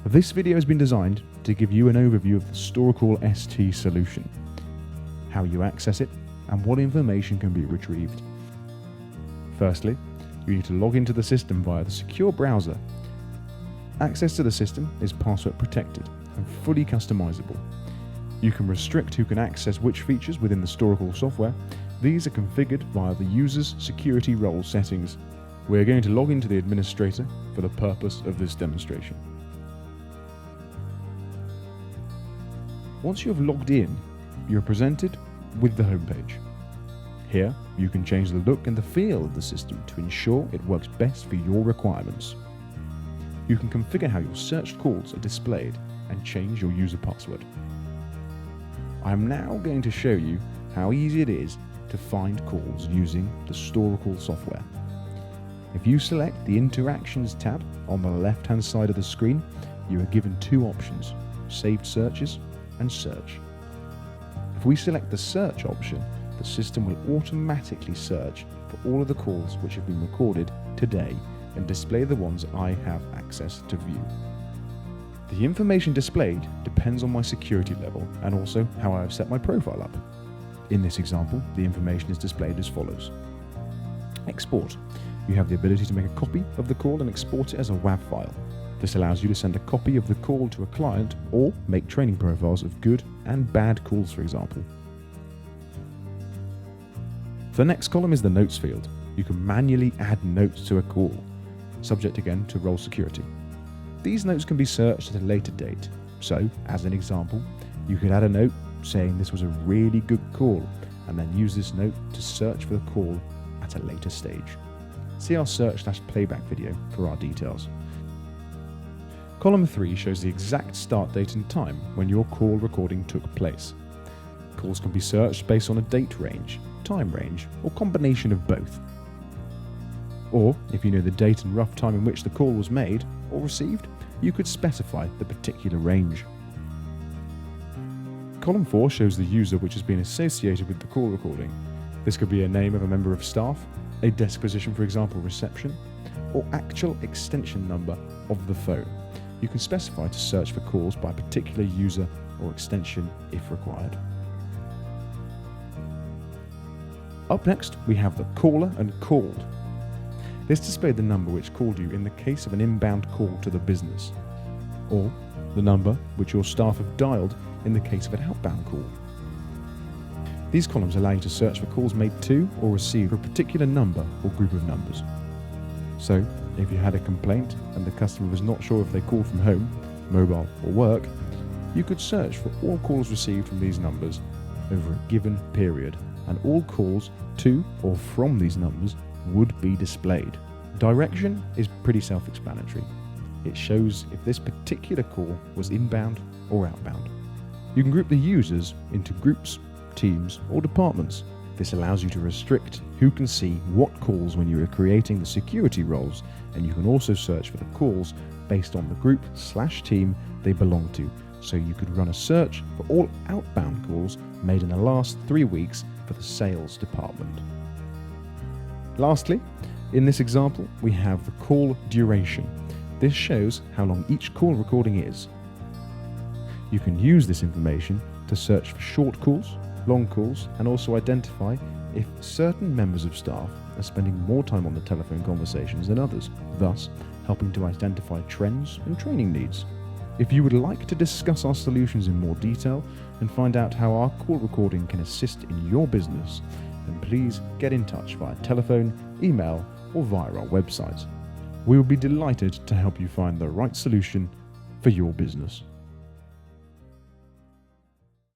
This video has been designed to give you an overview of the Storacall-ST solution, how you access it, and what information can be retrieved. Firstly, you need to log into the system via the secure browser. Access to the system is password protected and fully customizable. You can restrict who can access which features within the Storacall software. These are configured via the user's security role settings. We're going to log into the administrator for the purpose of this demonstration. Once you have logged in, you are presented with the homepage. Here, you can change the look and the feel of the system to ensure it works best for your requirements. You can configure how your searched calls are displayed and change your user password. I am now going to show you how easy it is to find calls using the Storacall software. If you select the Interactions tab on the left-hand side of the screen, you are given two options: Saved Searches and Search. If we select the Search option, the system will automatically search for all of the calls which have been recorded today and display the ones I have access to view. The information displayed depends on my security level and also how I have set my profile up. In this example, the information is displayed as follows. Export. You have the ability to make a copy of the call and export it as a WAV file. This allows you to send a copy of the call to a client or make training profiles of good and bad calls, for example. The next column is the Notes field. You can manually add notes to a call, subject again to role security. These notes can be searched at a later date. So, as an example, you could add a note saying this was a really good call and then use this note to search for the call at a later stage. See our search/playback video for our details. Column 3 shows the exact start date and time when your call recording took place. Calls can be searched based on a date range, time range, or combination of both. Or, if you know the date and rough time in which the call was made or received, you could specify the particular range. Column 4 shows the user which has been associated with the call recording. This could be a name of a member of staff, a desk position, for example reception, or actual extension number of the phone. You can specify to search for calls by a particular user or extension if required. Up next, we have the caller and called. This displayed the number which called you in the case of an inbound call to the business, or the number which your staff have dialed in the case of an outbound call. These columns allow you to search for calls made to or received for a particular number or group of numbers. So, if you had a complaint and the customer was not sure if they called from home, mobile or work, you could search for all calls received from these numbers over a given period, and all calls to or from these numbers would be displayed. Direction is pretty self-explanatory. It shows if this particular call was inbound or outbound. You can group the users into groups, teams, or departments. This allows you to restrict who can see what calls when you are creating the security roles, and you can also search for the calls based on the group/team they belong to, so you could run a search for all outbound calls made in the last 3 weeks for the sales department. Lastly, in this example, we have the call duration. This shows how long each call recording is. You can use this information to search for short calls, long calls, and also identify if certain members of staff are spending more time on the telephone conversations than others, thus helping to identify trends and training needs. If you would like to discuss our solutions in more detail and find out how our call recording can assist in your business, then please get in touch via telephone, email, or via our website. We will be delighted to help you find the right solution for your business.